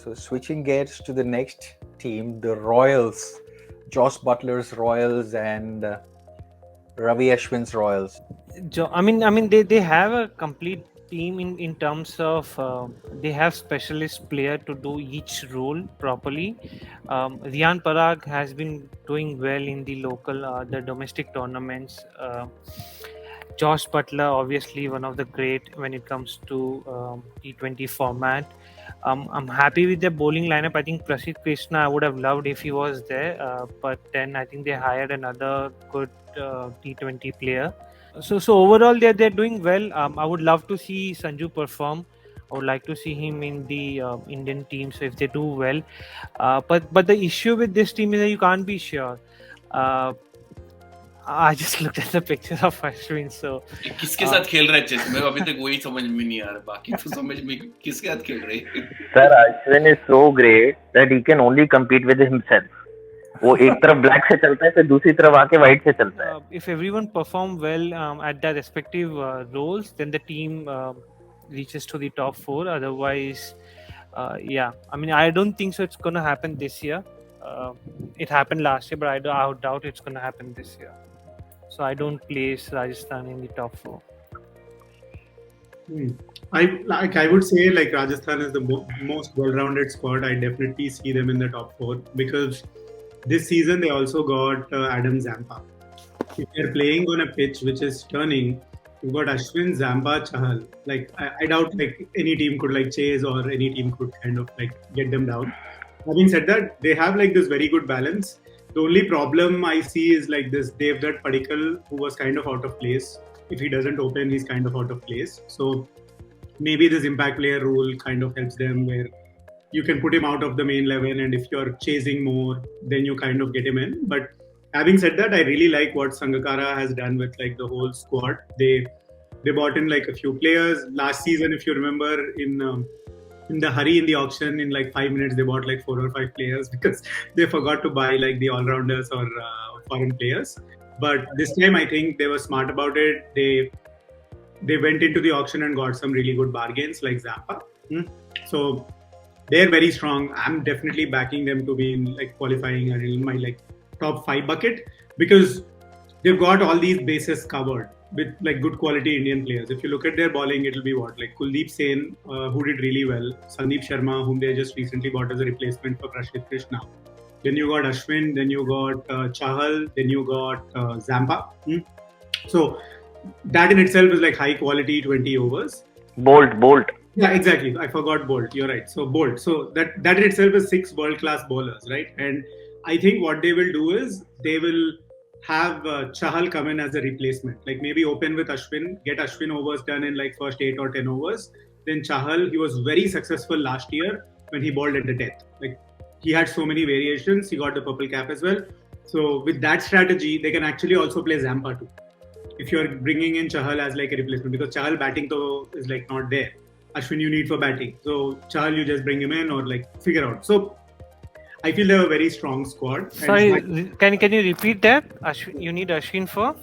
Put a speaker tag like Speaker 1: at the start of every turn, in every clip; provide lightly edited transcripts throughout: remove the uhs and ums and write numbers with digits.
Speaker 1: So switching gears to the next team, the Royals, Josh Butler's Royals and Ravi Ashwin's Royals.
Speaker 2: They have a complete team in terms of they have specialist player to do each role properly. Riyan Parag has been doing well in the local, the domestic tournaments. Josh Butler, obviously one of the great when it comes to T20 format. I'm happy with their bowling lineup. I think Prasidh Krishna I would have loved if he was there, but then I think they hired another good T20 player. So overall, they're doing well. I would love to see Sanju perform. I would like to see him in the Indian team. So if they do well, but the issue with this team is that you can't be sure. Uh, I just looked at the picture of Ashwin. So
Speaker 3: किसके साथ खेल रहा है chess मैं अभी तक वही समझ में नहीं आ रहा बाकी तो समझ में किसके साथ खेल रहे हैं
Speaker 4: Sir, Ashwin is so great that he can only compete with himself. वो एक तरफ ब्लैक से चलता है फिर दूसरी तरफ आके व्हाइट से चलता है.
Speaker 2: If everyone perform well at their respective roles, then the team reaches to the top 4. Otherwise, yeah, I don't think so. It's gonna happen this year. It happened last year, but I doubt it's gonna happen this year. So I don't place Rajasthan in the top 4.
Speaker 5: I would say like Rajasthan is the most well-rounded squad. I definitely see them in the top 4 because this season they also got Adam Zampa. If they're playing on a pitch which is turning, you've got Ashwin, Zampa, Chahal. Like I doubt like any team could like chase or any team could kind of like get them down. Having said that, they have like this very good balance. The only problem I see is like this Devdutt Padikkal, who was kind of out of place. If he doesn't open, he's kind of out of place. So maybe this impact player rule kind of helps them where you can put him out of the main 11 and if you're chasing more, then you kind of get him in. But having said that, I really like what Sangakkara has done with like the whole squad. They bought in like a few players. Last season, if you remember, in the hurry in the auction, in like 5 minutes, they bought like 4 or 5 players because they forgot to buy like the all-rounders or foreign players. But this time, I think they were smart about it. They went into the auction and got some really good bargains like Zampa. So they're very strong. I'm definitely backing them to be in like qualifying and in my like top 5 bucket because they've got all these bases covered with like good quality Indian players. If you look at their bowling, it'll be what like Kuldeep Sen, who did really well, Sandeep Sharma, whom they just recently bought as a replacement for Prasidh Krishna. Then you got Ashwin, then you got Chahal, then you got Zampa. So that in itself is like high quality 20 overs.
Speaker 4: Boult.
Speaker 5: Yeah, exactly. I forgot Boult. You're right. So Boult. So that in itself is 6 world-class bowlers, right? And I think what they will do is they will have Chahal come in as a replacement. Like maybe open with Ashwin, get Ashwin overs done in like first 8 or 10 overs. Then Chahal, he was very successful last year when he bowled at the death. Like he had so many variations. He got the purple cap as well. So with that strategy, they can actually also play Zampa too. If you're bringing in Chahal as like a replacement, because Chahal batting though is like not there. Ashwin you need for batting. So Chahal you just bring him in or like figure out. So I feel they have a very strong squad.
Speaker 2: Sorry, can you repeat that? Ashwin, you need Ashwin for?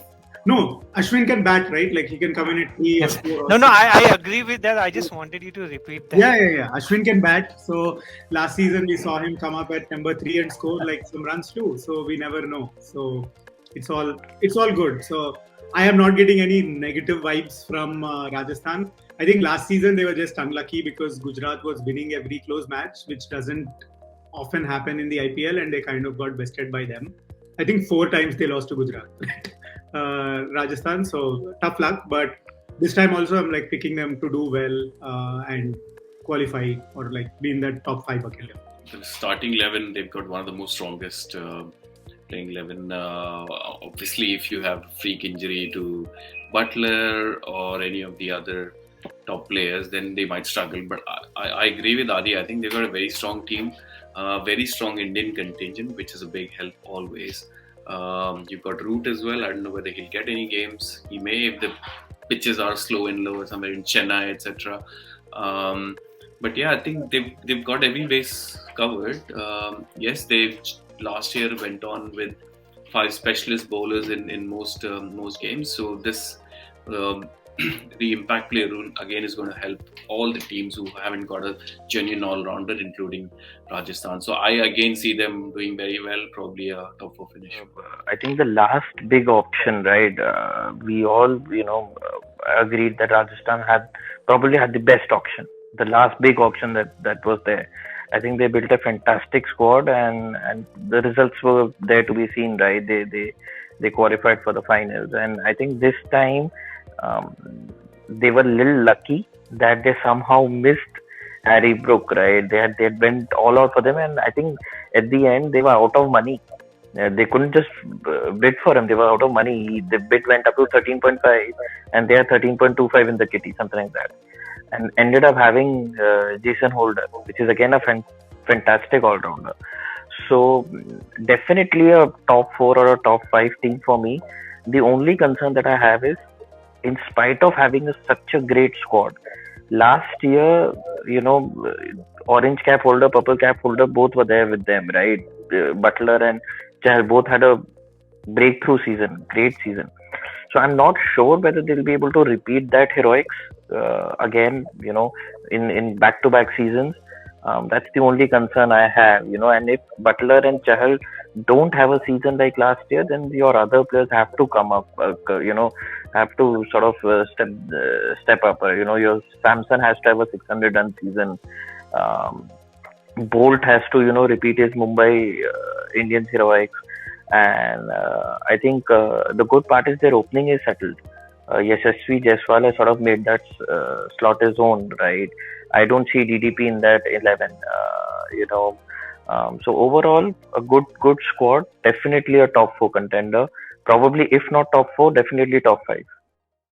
Speaker 5: No, Ashwin can bat, right? Like he can come in at 3
Speaker 2: yes.
Speaker 5: or 4.
Speaker 2: No, I agree with that. I just wanted you to repeat that.
Speaker 5: Yeah. Ashwin can bat. So last season we saw him come up at number 3 and score like some runs too. So we never know. So it's all good. So I am not getting any negative vibes from Rajasthan. I think last season they were just unlucky because Gujarat was winning every close match, which doesn't often happen in the IPL, and they kind of got bested by them. I think 4 times they lost to Gujarat, Rajasthan. So tough luck, but this time also I'm like picking them to do well and qualify or like be in that top 5 bucket.
Speaker 3: The starting 11, they've got one of the most strongest playing 11. Obviously, if you have freak injury to Buttler or any of the other top players, then they might struggle. But I agree with Adi. I think they've got a very strong team, very strong Indian contingent, which is a big help always. You've got Root as well. I don't know whether he'll get any games. He may if the pitches are slow and low somewhere in Chennai, etc. But yeah, I think they've got every base covered. Yes, they last year went on with 5 specialist bowlers in most games. So this the impact play rule again is going to help all the teams who haven't got a genuine all-rounder, including Rajasthan. So I again see them doing very well, probably a top 4 finish.
Speaker 4: I think the last big option, right? We all, agreed that Rajasthan had probably had the best auction, the last big auction that was there. I think they built a fantastic squad, and the results were there to be seen, right? They qualified for the finals, and I think this time um, they were a little lucky that they somehow missed Harry Brook, right? They had went all out for them, and I think at the end they were out of money. They couldn't just bid for him. They were out of money. The bid went up to 13.5, and they are 13.25 in the kitty, something like that, and ended up having Jason Holder, which is again a fantastic all-rounder. So definitely a top 4 or a top 5 team for me. The only concern that I have is, in spite of having such a great squad, last year, orange cap holder, purple cap holder, both were there with them, right? Buttler and Chahal both had a breakthrough season, great season. So I'm not sure whether they'll be able to repeat that heroics again, in back-to-back seasons. That's the only concern I have, and if Buttler and Chahal don't have a season like last year, then your other players have to come up, have to sort of step up. Your Samson has to have a 600-run season. Boult has to, repeat his Mumbai Indians heroics. And I think the good part is their opening is settled. Yashasvi, Jaiswal has sort of made that slot his own, right? I don't see DDP in that 11. So overall, a good squad. Definitely a top 4 contender. Probably, if not top 4, definitely top 5.